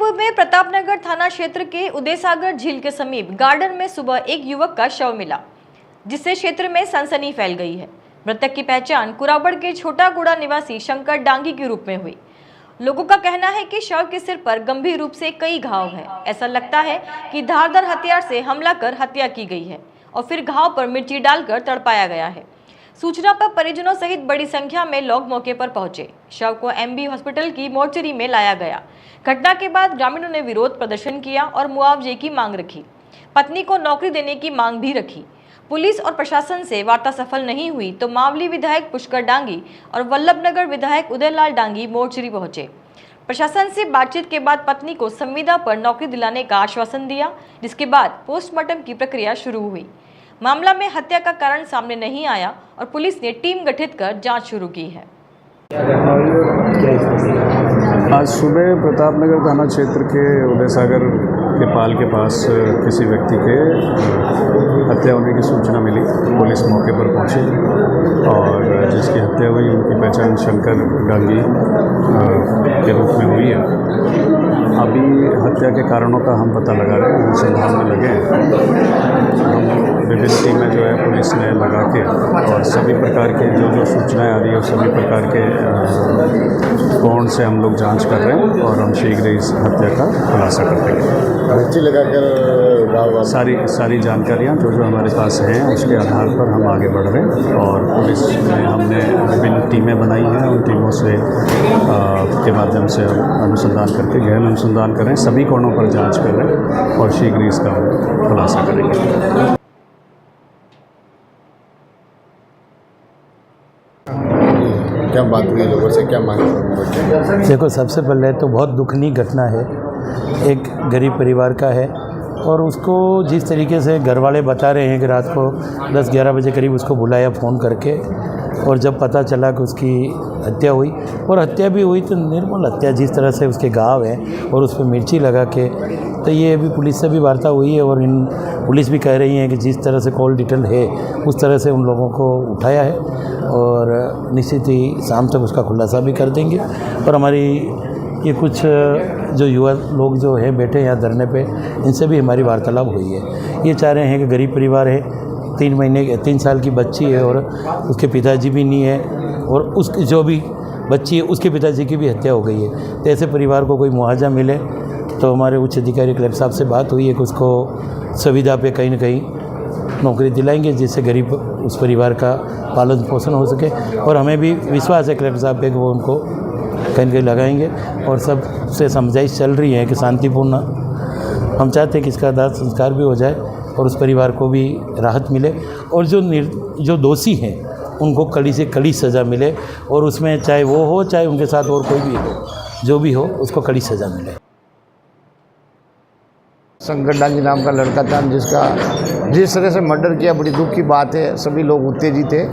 जयपुर में प्रतापनगर थाना क्षेत्र के उदयसागर झील के समीप गार्डन में सुबह एक युवक का शव मिला, जिससे क्षेत्र में सनसनी फैल गई है। मृतक की पहचान कुराबड़ के छोटागुड़ा निवासी शंकर डांगी के रूप में हुई। लोगों का कहना है कि शव के सिर पर गंभीर रूप से कई घाव हैं। ऐसा लगता है कि धारदार हथियार से हमला कर हत्या की गई है और फिर घाव पर मिर्ची डालकर तड़पाया गया है। सूचना पर परिजनों सहित बड़ी संख्या में लोग मौके पर पहुंचे। शव को एमबी हॉस्पिटल की मोर्चरी में लाया गया। घटना के बाद ग्रामीणों ने विरोध प्रदर्शन किया और मुआवजे की मांग रखी। पत्नी को नौकरी देने की मांग भी रखी। पुलिस और प्रशासन से वार्ता सफल नहीं हुई तो मावली विधायक पुष्कर डांगी और वल्लभनगर विधायक उदयलाल डांगी मोर्चरी पहुंचे। प्रशासन से बातचीत के बाद पत्नी को संविदा पर नौकरी दिलाने का आश्वासन दिया, जिसके बाद पोस्टमार्टम की प्रक्रिया शुरू हुई। मामला में हत्या का कारण सामने नहीं आया और पुलिस ने टीम गठित कर जांच शुरू की है। आज सुबह प्रतापनगर थाना क्षेत्र के उदयसागर के पाल के पास किसी व्यक्ति के हत्या होने की सूचना मिली। पुलिस मौके पर पहुंची और जिसकी हत्या हुई उनकी पहचान शंकर डांगी के रूप में हुई है। अभी हत्या के कारणों का हम पता लगा रहे हैं, अनुसंधान में लगे हैं। हम विभिन्न टीमें जो है पुलिस ने लगा के और सभी प्रकार के जो सूचनाएं आ रही है सभी प्रकार के कोण से हम लोग जांच कर रहे हैं और हम शीघ्र इस हत्या का खुलासा कर देंगे। मिर्ची लगाकर सारी जानकारियां जो हमारे पास हैं उसके आधार पर हम आगे बढ़ रहे हैं और पुलिस में हमने विभिन्न टीमें बनाई हैं। उन टीमों से के माध्यम से अनुसंधान करके गहन अनुसंधान कर रहे हैं, सभी कोणों पर जांच कर रहे हैं और शीघ्र इसका खुलासा करेंगे। क्या बात हुई, लोगों से क्या मांग? देखो, सबसे पहले तो बहुत दुखनीय घटना है, एक गरीब परिवार का है और उसको जिस तरीके से घर वाले बता रहे हैं कि रात को 10-11 बजे करीब उसको बुलाया फ़ोन करके और जब पता चला कि उसकी हत्या हुई और हत्या भी हुई तो निर्मल हत्या, जिस तरह से उसके घाव हैं और उस पर मिर्ची लगा के, तो ये अभी पुलिस से भी वार्ता हुई है और पुलिस भी कह रही है कि जिस तरह से कॉल डिटेल है उस तरह से उन लोगों को उठाया है और निश्चित ही शाम तक उसका खुलासा भी कर देंगे। और हमारी ये कुछ जो युवा लोग जो है बैठे यहाँ धरने पे, इनसे भी हमारी वार्तालाप हुई है। ये चाह रहे हैं कि गरीब परिवार है, 3 साल की बच्ची है और उसके पिताजी भी नहीं है और उसकी जो भी बच्ची है उसके पिताजी की भी हत्या हो गई है। तो ऐसे परिवार को कोई मुआवजा मिले तो हमारे उच्च अधिकारी कलेक्टर साहब से बात हुई है कि उसको सुविधा पे कहीं ना कहीं नौकरी दिलाएंगे, जिससे गरीब उस परिवार का पालन पोषण हो सके। और हमें भी विश्वास है कलेक्टर साहब पे कि वो उनको कहीं ना कहीं लगाएंगे और सबसे समझाइश चल रही है कि शांतिपूर्ण हम चाहते हैं कि इसका दाह संस्कार भी हो जाए और उस परिवार को भी राहत मिले और जो दोषी हैं उनको कड़ी से कड़ी सज़ा मिले और उसमें चाहे वो हो चाहे उनके साथ और कोई भी हो, जो भी हो उसको कड़ी सज़ा मिले। शंकर डांगी नाम का लड़का था जिसका जिस तरह से मर्डर किया, बड़ी दुख की बात है। सभी लोग उत्तेजित थे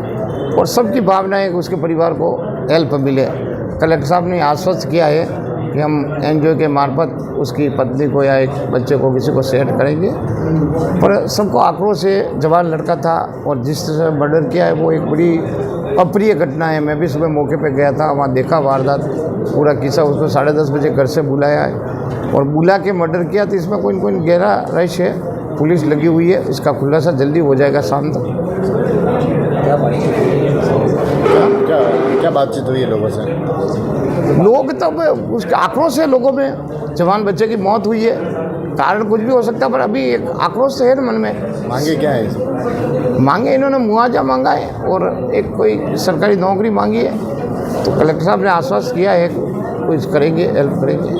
और सबकी भावना है कि उसके परिवार को हेल्प मिले। कलेक्टर साहब ने आश्वस्त किया है कि हम एनजीओ के मार्फत उसकी पत्नी को या एक बच्चे को किसी को सेट करेंगे। पर सबको आक्रोश है, जवान लड़का था और जिस तरह से मर्डर किया है वो एक बड़ी अप्रिय घटना है। मैं भी सुबह मौके पे गया था, वहाँ देखा वारदात, पूरा किस्सा। उसको 10:30 बजे घर से बुलाया है और बुला के मर्डर किया, तो इसमें कोई न कोई गहरा रहस्य है। पुलिस लगी हुई है, इसका खुलासा जल्दी हो जाएगा शाम तक। क्या बातचीत हुई है लोगों से? लोग तब उसके आक्रोश है लोगों में, जवान बच्चे की मौत हुई है, कारण कुछ भी हो सकता है पर अभी एक आक्रोश है मन में। मांगे क्या है? मांगे इन्होंने मुआवजा मांगा है और एक कोई सरकारी नौकरी मांगी है। तो कलेक्टर साहब ने आश्वस्त किया है कुछ करेंगे, हेल्प करेंगे।